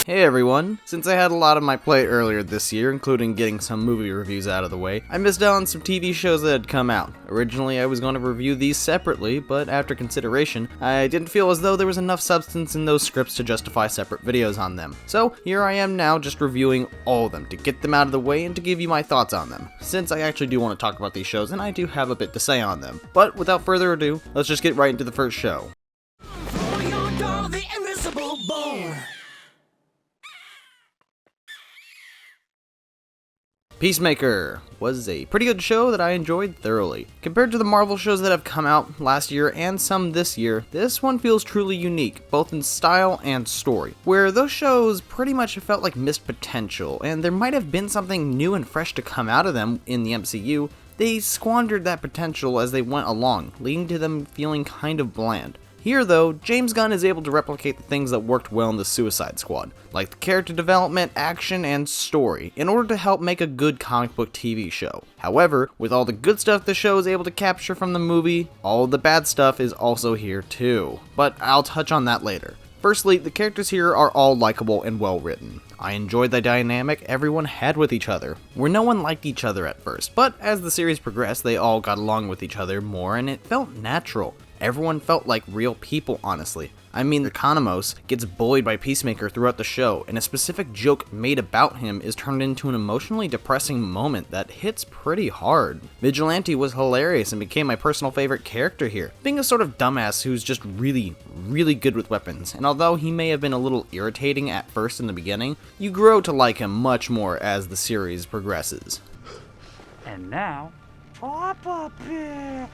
Hey everyone! Since I had a lot on my plate earlier this year, including getting some movie reviews out of the way, I missed out on some TV shows that had come out. Originally I was going to review these separately, but after consideration, I didn't feel as though there was enough substance in those scripts to justify separate videos on them. So here I am now just reviewing all of them to get them out of the way and to give you my thoughts on them, since I actually do want to talk about these shows and I do have a bit to say on them. But without further ado, let's just get right into the first show. Peacemaker was a pretty good show that I enjoyed thoroughly. Compared to the Marvel shows that have come out last year and some this year, this one feels truly unique, both in style and story, where those shows pretty much felt like missed potential, and there might have been something new and fresh to come out of them in the MCU. They squandered that potential as they went along, leading to them feeling kind of bland. Here though, James Gunn is able to replicate the things that worked well in the Suicide Squad, like the character development, action, and story, in order to help make a good comic book TV show. However, with all the good stuff the show is able to capture from the movie, all of the bad stuff is also here too. But I'll touch on that later. Firstly, the characters here are all likable and well written. I enjoyed the dynamic everyone had with each other, where no one liked each other at first, but as the series progressed they all got along with each other more and it felt natural. Everyone felt like real people, honestly. I mean, Economos gets bullied by Peacemaker throughout the show, and a specific joke made about him is turned into an emotionally depressing moment that hits pretty hard. Vigilante was hilarious and became my personal favorite character here, being a sort of dumbass who's just really good with weapons, and although he may have been a little irritating at first in the beginning, you grow to like him much more as the series progresses. And now, hop up here!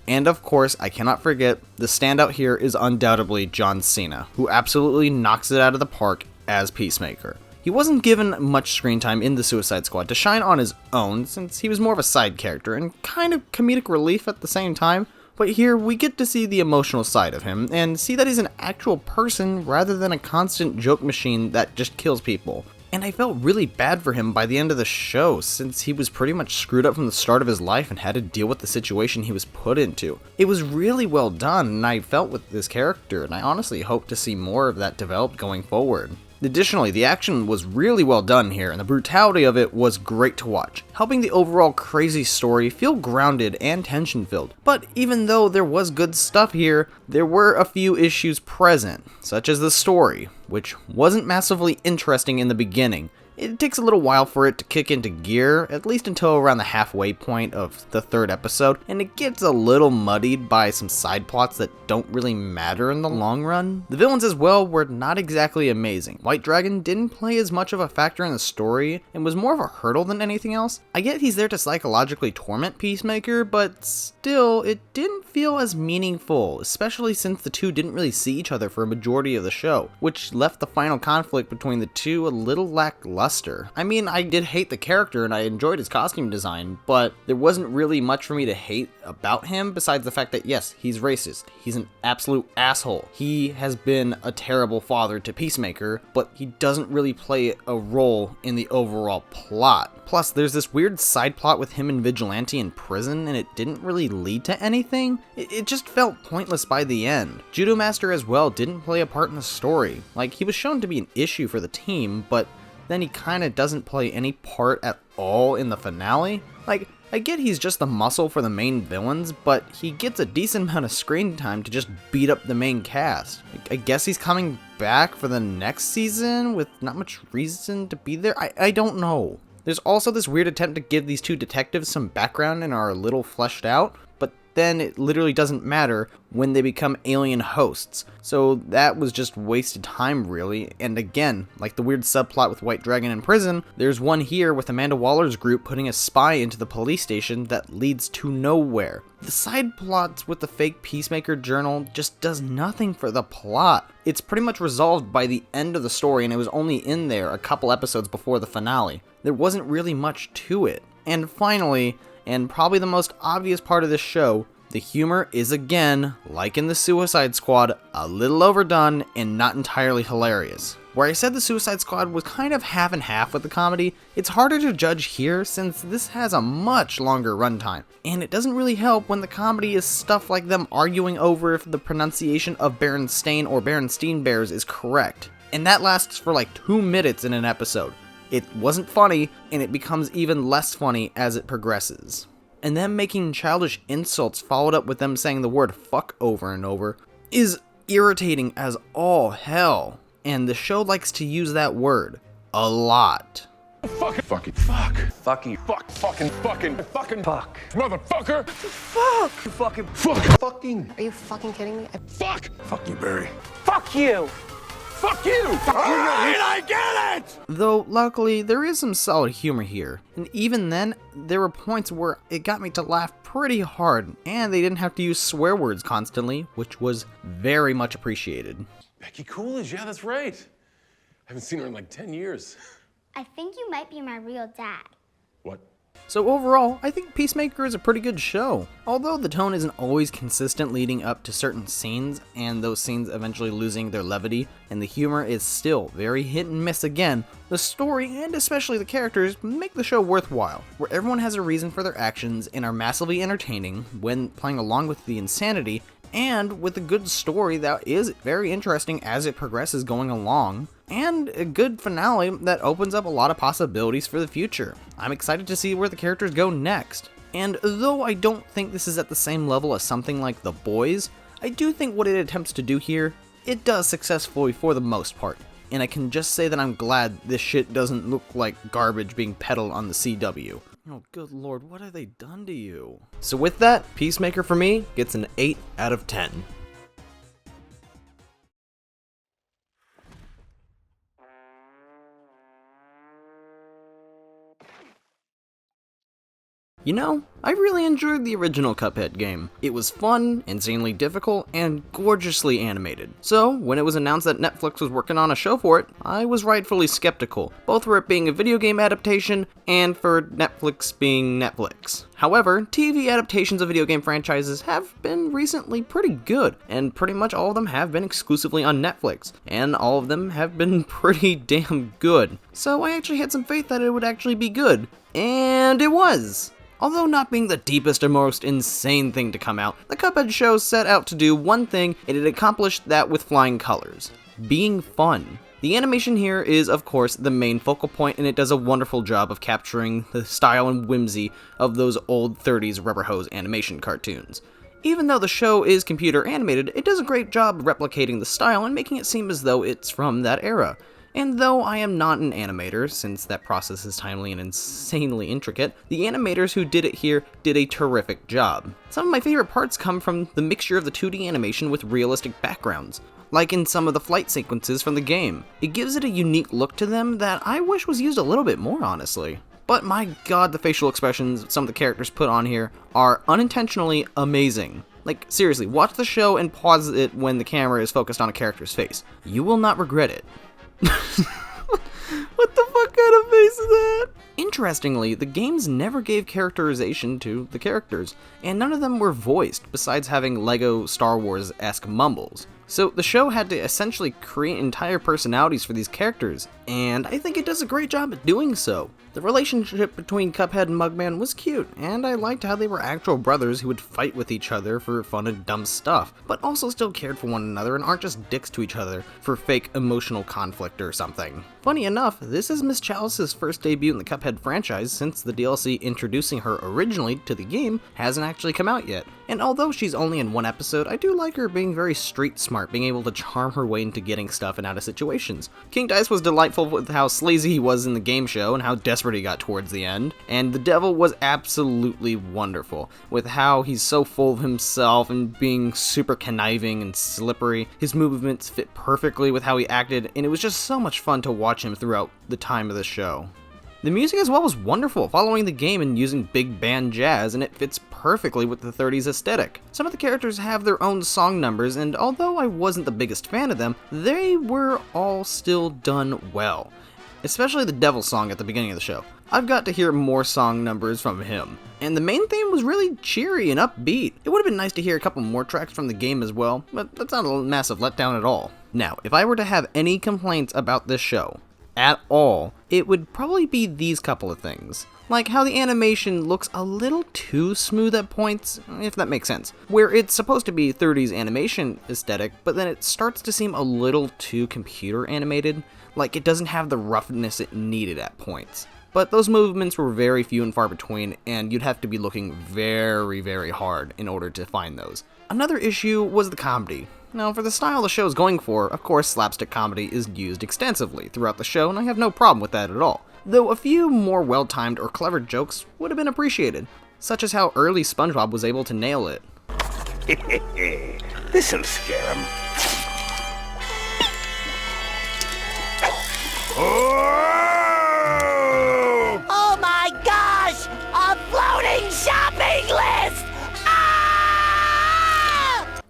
And of course, I cannot forget, the standout here is undoubtedly John Cena, who absolutely knocks it out of the park as Peacemaker. He wasn't given much screen time in the Suicide Squad to shine on his own, since he was more of a side character and kind of comedic relief at the same time, but here we get to see the emotional side of him, and see that he's an actual person rather than a constant joke machine that just kills people. And I felt really bad for him by the end of the show, since he was pretty much screwed up from the start of his life and had to deal with the situation he was put into. It was really well done, and I felt with this character, and I honestly hope to see more of that developed going forward. Additionally, the action was really well done here, and the brutality of it was great to watch, helping the overall crazy story feel grounded and tension-filled. But even though there was good stuff here, there were a few issues present, such as the story, which wasn't massively interesting in the beginning. It takes a little while for it to kick into gear, at least until around the halfway point of the third episode, and it gets a little muddied by some side plots that don't really matter in the long run. The villains as well were not exactly amazing. White Dragon didn't play as much of a factor in the story, and was more of a hurdle than anything else. I get he's there to psychologically torment Peacemaker, but still, it didn't feel as meaningful, especially since the two didn't really see each other for a majority of the show, which left the final conflict between the two a little lackluster. I mean, I did hate the character and I enjoyed his costume design, but there wasn't really much for me to hate about him besides the fact that yes, he's racist. He's an absolute asshole. He has been a terrible father to Peacemaker, but he doesn't really play a role in the overall plot. Plus, there's this weird side plot with him and Vigilante in prison, and it didn't really lead to anything. It just felt pointless by the end. Judo Master as well didn't play a part in the story. Like, he was shown to be an issue for the team, but then he kinda doesn't play any part at all in the finale. Like, I get he's just the muscle for the main villains, but he gets a decent amount of screen time to just beat up the main cast. I guess he's coming back for the next season with not much reason to be there. I don't know. There's also this weird attempt to give these two detectives some background and are a little fleshed out, but then it literally doesn't matter when they become alien hosts. So that was just wasted time really, and again, like the weird subplot with White Dragon in prison, there's one here with Amanda Waller's group putting a spy into the police station that leads to nowhere. The side plots with the fake Peacemaker journal just does nothing for the plot. It's pretty much resolved by the end of the story, and it was only in there a couple episodes before the finale. There wasn't really much to it. And finally, and probably the most obvious part of this show, the humor is again, like in the Suicide Squad, a little overdone and not entirely hilarious. Where I said the Suicide Squad was kind of half and half with the comedy, it's harder to judge here since this has a much longer runtime. And it doesn't really help when the comedy is stuff like them arguing over if the pronunciation of Berenstain or Berenstein Bears is correct. And that lasts for like 2 minutes in an episode. It wasn't funny, and it becomes even less funny as it progresses. And them making childish insults followed up with them saying the word fuck over and over is irritating as all hell. And the show likes to use that word a lot. Fucking fucking fuck. Fucking fuck. Fucking fucking fucking fuck. Motherfucker. Fuck. Fucking fuck. Fucking. Are you fucking kidding me? Fuck. Fuck you, Barry. Fuck you! Fuck you. Alright, I get it! Though, luckily, there is some solid humor here. And even then, there were points where it got me to laugh pretty hard, and they didn't have to use swear words constantly, which was very much appreciated. Becky Coolidge, yeah, that's right. I haven't seen her in like 10 years. I think you might be my real dad. What? So overall, I think Peacemaker is a pretty good show. Although the tone isn't always consistent leading up to certain scenes, and those scenes eventually losing their levity, and the humor is still very hit and miss again, the story, and especially the characters, make the show worthwhile, where everyone has a reason for their actions and are massively entertaining when playing along with the insanity, and with a good story that is very interesting as it progresses going along, and a good finale that opens up a lot of possibilities for the future. I'm excited to see where the characters go next. And though I don't think this is at the same level as something like The Boys, I do think what it attempts to do here, it does successfully for the most part. And I can just say that I'm glad this shit doesn't look like garbage being peddled on the CW. Oh, good lord, what have they done to you? So with that, Peacemaker for me gets an 8 out of 10. You know, I really enjoyed the original Cuphead game. It was fun, insanely difficult, and gorgeously animated. So, when it was announced that Netflix was working on a show for it, I was rightfully skeptical, both for it being a video game adaptation and for Netflix being Netflix. However, TV adaptations of video game franchises have been recently pretty good, and pretty much all of them have been exclusively on Netflix, and all of them have been pretty damn good. So I actually had some faith that it would actually be good, and it was! Although not being the deepest or most insane thing to come out, the Cuphead Show set out to do one thing, and it accomplished that with flying colors: being fun. The animation here is, of course, the main focal point, and it does a wonderful job of capturing the style and whimsy of those old 30s rubber hose animation cartoons. Even though the show is computer animated, it does a great job replicating the style and making it seem as though it's from that era. And though I am not an animator, since that process is timely and insanely intricate, the animators who did it here did a terrific job. Some of my favorite parts come from the mixture of the 2D animation with realistic backgrounds, like in some of the flight sequences from the game. It gives it a unique look to them that I wish was used a little bit more, honestly. But my god, the facial expressions some of the characters put on here are unintentionally amazing. Like, seriously, watch the show and pause it when the camera is focused on a character's face. You will not regret it. What the fuck kind of face is that? Interestingly, the games never gave characterization to the characters, and none of them were voiced, besides having Lego Star Wars-esque mumbles. So the show had to essentially create entire personalities for these characters, and I think it does a great job at doing so. The relationship between Cuphead and Mugman was cute, and I liked how they were actual brothers who would fight with each other for fun and dumb stuff, but also still cared for one another and aren't just dicks to each other for fake emotional conflict or something. Funny enough, this is Miss Chalice's first debut in the Cuphead franchise, since the DLC introducing her originally to the game hasn't actually come out yet. And although she's only in one episode, I do like her being very street smart, being able to charm her way into getting stuff and out of situations. King Dice was delightful with how sleazy he was in the game show and how desperate he got towards the end. And the Devil was absolutely wonderful, with how he's so full of himself and being super conniving and slippery. His movements fit perfectly with how he acted, and it was just so much fun to watch him throughout the time of the show. The music as well was wonderful, following the game and using big band jazz, and it fits perfectly with the 30s aesthetic. Some of the characters have their own song numbers, and although I wasn't the biggest fan of them, they were all still done well. Especially the Devil song at the beginning of the show. I've got to hear more song numbers from him. And the main theme was really cheery and upbeat. It would have been nice to hear a couple more tracks from the game as well, but that's not a massive letdown at all. Now, if I were to have any complaints about this show, at all, it would probably be these couple of things. Like how the animation looks a little too smooth at points, if that makes sense. Where it's supposed to be 30s animation aesthetic, but then it starts to seem a little too computer animated, like it doesn't have the roughness it needed at points. But those movements were very few and far between, and you'd have to be looking very, very hard in order to find those. Another issue was the comedy. Now, for the style the show is going for, of course slapstick comedy is used extensively throughout the show, and I have no problem with that at all. Though a few more well-timed or clever jokes would have been appreciated, such as how early SpongeBob was able to nail it. This'll scare him. Oh my gosh! A floating shopping list!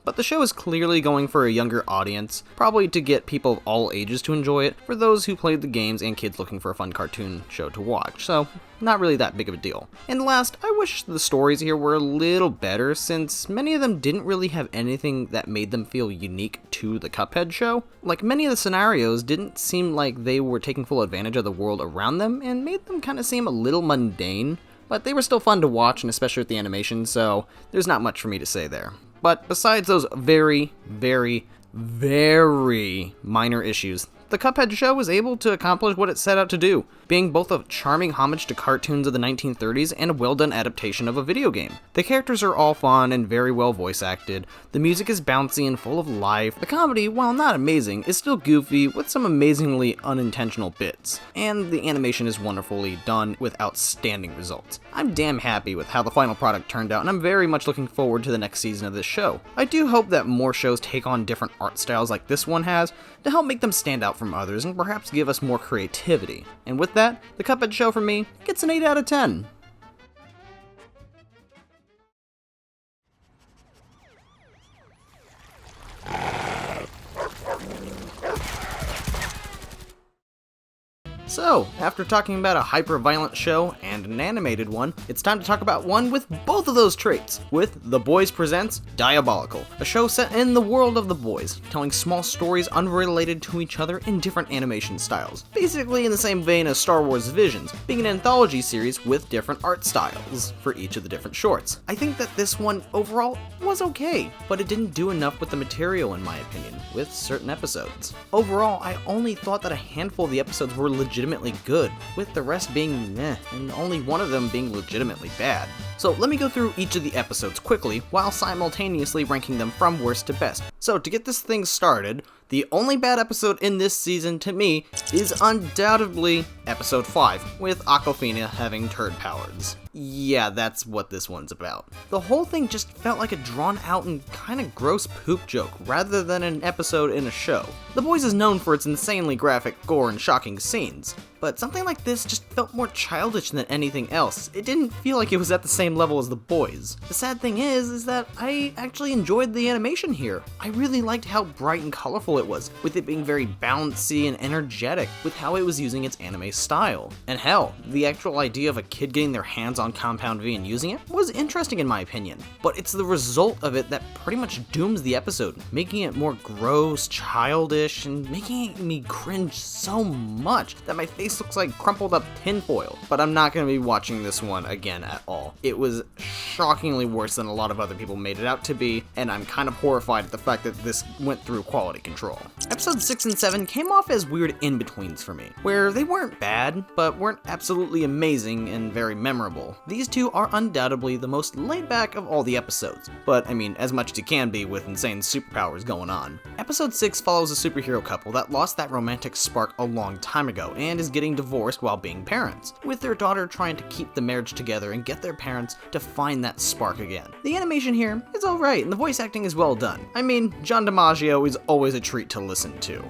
But the show is clearly going for a younger audience, probably to get people of all ages to enjoy it, for those who played the games and kids looking for a fun cartoon show to watch, so not really that big of a deal. And last, I wish the stories here were a little better, since many of them didn't really have anything that made them feel unique to the Cuphead show. Like, many of the scenarios didn't seem like they were taking full advantage of the world around them, and made them kind of seem a little mundane, but they were still fun to watch, and especially with the animation, so there's not much for me to say there. But besides those very, very, very minor issues, the Cuphead show was able to accomplish what it set out to do, being both a charming homage to cartoons of the 1930s and a well-done adaptation of a video game. The characters are all fun and very well voice acted, the music is bouncy and full of life, the comedy, while not amazing, is still goofy with some amazingly unintentional bits, and the animation is wonderfully done with outstanding results. I'm damn happy with how the final product turned out, and I'm very much looking forward to the next season of this show. I do hope that more shows take on different art styles like this one has, to help make them stand out from others and perhaps give us more creativity. And with that, the Cuphead show for me gets an 8 out of 10. So, after talking about a hyper-violent show and an animated one, it's time to talk about one with both of those traits, with The Boys Presents Diabolical, a show set in the world of The Boys, telling small stories unrelated to each other in different animation styles, basically in the same vein as Star Wars Visions, being an anthology series with different art styles for each of the different shorts. I think that this one, overall, was okay, but it didn't do enough with the material in my opinion, with certain episodes. Overall, I only thought that a handful of the episodes were legitimately good, with the rest being meh, and only one of them being legitimately bad. So let me go through each of the episodes quickly, while simultaneously ranking them from worst to best. So to get this thing started, the only bad episode in this season to me is undoubtedly episode 5, with Awkwafina having turd powers. Yeah, that's what this one's about. The whole thing just felt like a drawn out and kinda gross poop joke, rather than an episode in a show. The Boys is known for its insanely graphic gore and shocking scenes, but something like this just felt more childish than anything else. It didn't feel like it was at the same level as The Boys. The sad thing is that I actually enjoyed the animation here. I really liked how bright and colorful it was, with it being very bouncy and energetic with how it was using its anime style. And hell, the actual idea of a kid getting their hands on Compound V and using it was interesting in my opinion, but it's the result of it that pretty much dooms the episode, making it more gross, childish, and making me cringe so much that my face looks like crumpled up tinfoil. But I'm not going to be watching this one again at all. It was shockingly worse than a lot of other people made it out to be, and I'm kind of horrified at the fact that this went through quality control. Episodes 6 and 7 came off as weird in-betweens for me, where they weren't bad, but weren't absolutely amazing and very memorable. These two are undoubtedly the most laid-back of all the episodes, but I mean, as much as you can be with insane superpowers going on. Episode 6 follows a superhero couple that lost that romantic spark a long time ago, and is getting divorced while being parents, with their daughter trying to keep the marriage together and get their parents to find that spark again. The animation here is alright, and the voice acting is well done. I mean, John DiMaggio is always a treat to listen to.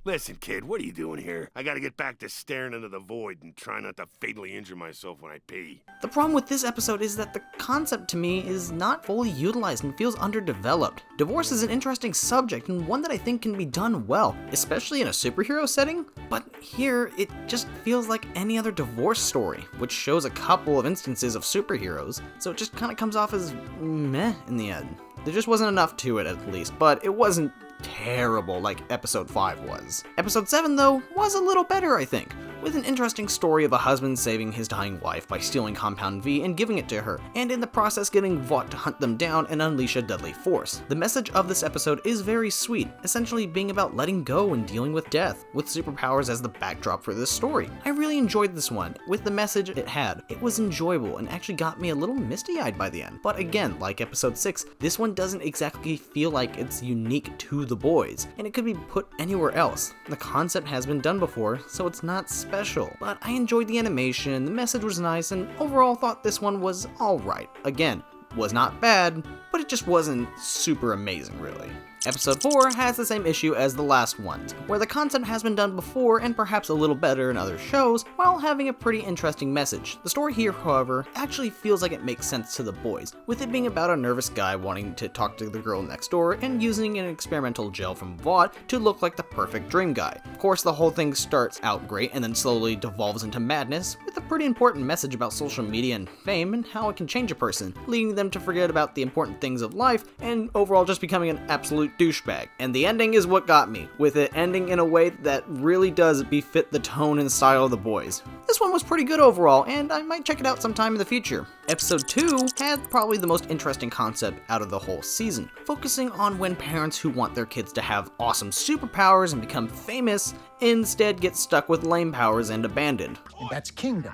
Listen, kid, what are you doing here? I gotta get back to staring into the void and try not to fatally injure myself when I pee. The problem with this episode is that the concept to me is not fully utilized and feels underdeveloped. Divorce is an interesting subject and one that I think can be done well, especially in a superhero setting, but here it just feels like any other divorce story, which shows a couple of instances of superheroes, so it just kind of comes off as meh in the end. There just wasn't enough to it at least, but it wasn't terrible like episode 5 was. Episode 7 though was a little better, I think, with an interesting story of a husband saving his dying wife by stealing Compound V and giving it to her, and in the process getting Vought to hunt them down and unleash a deadly force. The message of this episode is very sweet, essentially being about letting go and dealing with death, with superpowers as the backdrop for this story. I really enjoyed this one, with the message it had. It was enjoyable and actually got me a little misty-eyed by the end. But again, like episode 6, this one doesn't exactly feel like it's unique to The Boys, and it could be put anywhere else. The concept has been done before, so it's not special. But I enjoyed the animation, the message was nice, and overall thought this one was alright. Again, was not bad, but it just wasn't super amazing really. Episode 4 has the same issue as the last ones, where the concept has been done before and perhaps a little better in other shows, while having a pretty interesting message. The story here, however, actually feels like it makes sense to The Boys, with it being about a nervous guy wanting to talk to the girl next door and using an experimental gel from Vought to look like the perfect dream guy. Of course, the whole thing starts out great and then slowly devolves into madness, with a pretty important message about social media and fame and how it can change a person, leading them to forget about the important things of life and overall just becoming an absolute douchebag. And the ending is what got me, with it ending in a way that really does befit the tone and style of The Boys. This one was pretty good overall, and I might check it out sometime in the future. Episode 2 had probably the most interesting concept out of the whole season, focusing on when parents who want their kids to have awesome superpowers and become famous instead get stuck with lame powers and abandoned. And that's Kingdom.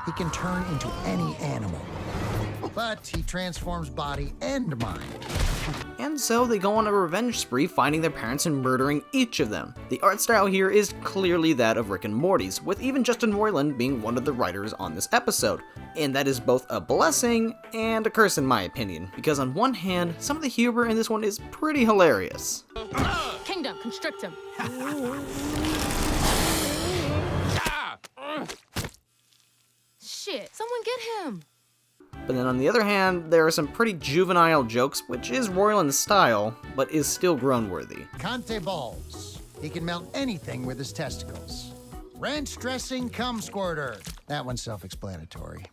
He can turn into any animal, but he transforms body and mind. And so they go on a revenge spree, finding their parents and murdering each of them. The art style here is clearly that of Rick and Morty's, with even Justin Roiland being one of the writers on this episode. And that is both a blessing and a curse in my opinion, because on one hand, some of the humor in this one is pretty hilarious. Kingdom, constrict him. Shit, someone get him. But then on the other hand, there are some pretty juvenile jokes, which is Roiland's style, but is still groan-worthy. Conte balls. He can melt anything with his testicles. Ranch dressing cum squirter. That one's self-explanatory.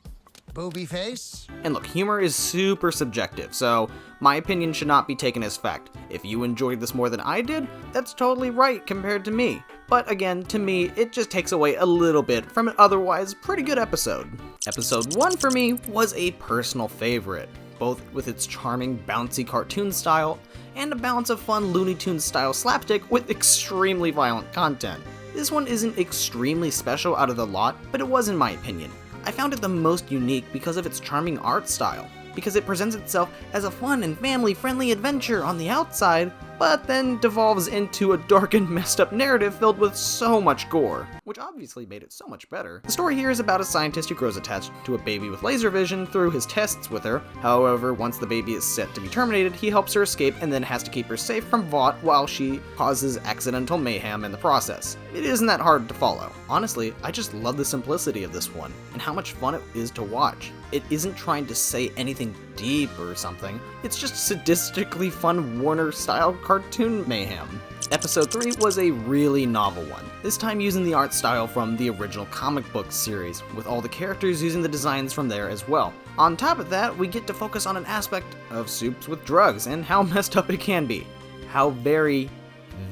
Booby face. And look, humor is super subjective, so my opinion should not be taken as fact. If you enjoyed this more than I did, that's totally right compared to me. But again, to me, it just takes away a little bit from an otherwise pretty good episode. Episode 1 for me was a personal favorite, both with its charming, bouncy cartoon style and a balance of fun Looney Tunes style slapstick with extremely violent content. This one isn't extremely special out of the lot, but it was in my opinion. I found it the most unique because of its charming art style, because it presents itself as a fun and family-friendly adventure on the outside, but then devolves into a dark and messed up narrative filled with so much gore, which obviously made it so much better. The story here is about a scientist who grows attached to a baby with laser vision through his tests with her. However, once the baby is set to be terminated, he helps her escape and then has to keep her safe from Vought while she causes accidental mayhem in the process. It isn't that hard to follow. Honestly, I just love the simplicity of this one, and how much fun it is to watch. It isn't trying to say anything deep or something, it's just sadistically fun Warner-style cartoon mayhem. Episode 3 was a really novel one, this time using the art style from the original comic book series, with all the characters using the designs from there as well. On top of that, we get to focus on an aspect of soups with drugs and how messed up it can be. How very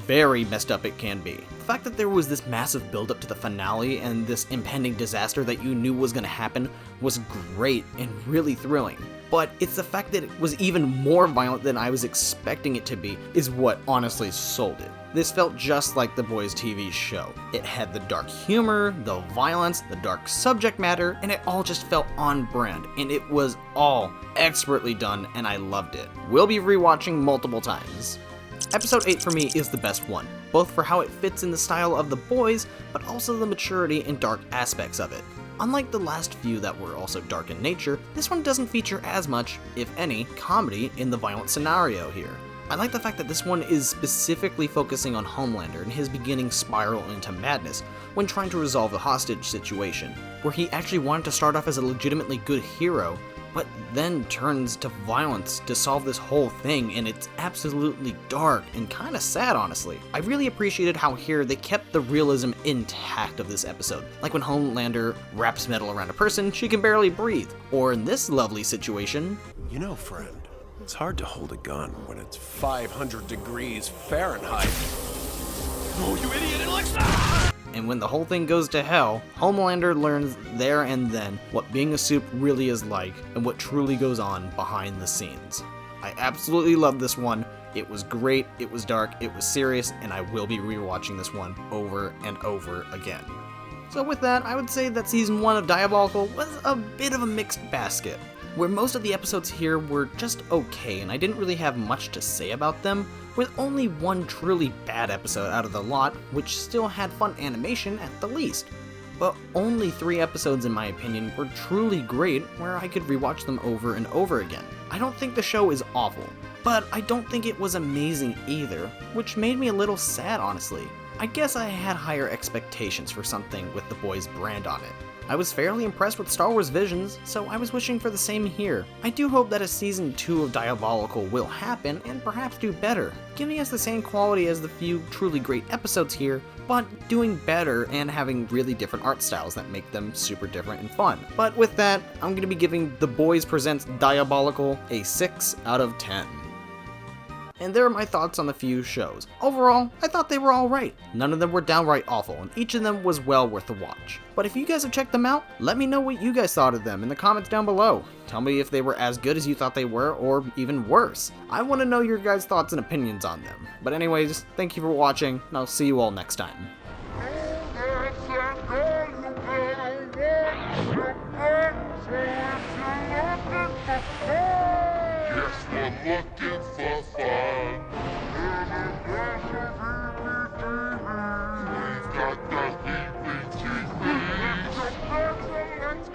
messed up it can be. The fact that there was this massive build-up to the finale and this impending disaster that you knew was going to happen was great and really thrilling. But it's the fact that it was even more violent than I was expecting it to be is what honestly sold it. This felt just like The Boys TV show. It had the dark humor, the violence, the dark subject matter, and it all just felt on brand, and it was all expertly done, and I loved it. We'll be rewatching multiple times. Episode 8 for me is the best one, both for how it fits in the style of The Boys, but also the maturity and dark aspects of it. Unlike the last few that were also dark in nature, this one doesn't feature as much, if any, comedy in the violent scenario here. I like the fact that this one is specifically focusing on Homelander and his beginning spiral into madness when trying to resolve the hostage situation, where he actually wanted to start off as a legitimately good hero, but then turns to violence to solve this whole thing, and it's absolutely dark and kinda sad, honestly. I really appreciated how here they kept the realism intact of this episode, like when Homelander wraps metal around a person she can barely breathe, or in this lovely situation, You know, friend, It's hard to hold a gun when it's 500 degrees Fahrenheit. Oh, you idiot, Alexa! And when the whole thing goes to hell, Homelander learns there and then what being a soup really is like and what truly goes on behind the scenes. I absolutely love this one. It was great, it was dark, it was serious, and I will be rewatching this one over and over again. So with that, I would say that season 1 of Diabolical was a bit of a mixed basket, where most of the episodes here were just okay and I didn't really have much to say about them, with only one truly bad episode out of the lot, which still had fun animation at the least. But only 3 episodes in my opinion were truly great where I could rewatch them over and over again. I don't think the show is awful, but I don't think it was amazing either, which made me a little sad honestly. I guess I had higher expectations for something with the boys' brand on it. I was fairly impressed with Star Wars Visions, so I was wishing for the same here. I do hope that a season 2 of Diabolical will happen and perhaps do better, giving us the same quality as the few truly great episodes here, but doing better and having really different art styles that make them super different and fun. But with that, I'm going to be giving The Boys Presents Diabolical a 6 out of 10. And there are my thoughts on the few shows. Overall, I thought they were alright. None of them were downright awful, and each of them was well worth a watch. But if you guys have checked them out, let me know what you guys thought of them in the comments down below. Tell me if they were as good as you thought they were, or even worse. I want to know your guys' thoughts and opinions on them. But anyways, thank you for watching, and I'll see you all next time. Yes, we're looking.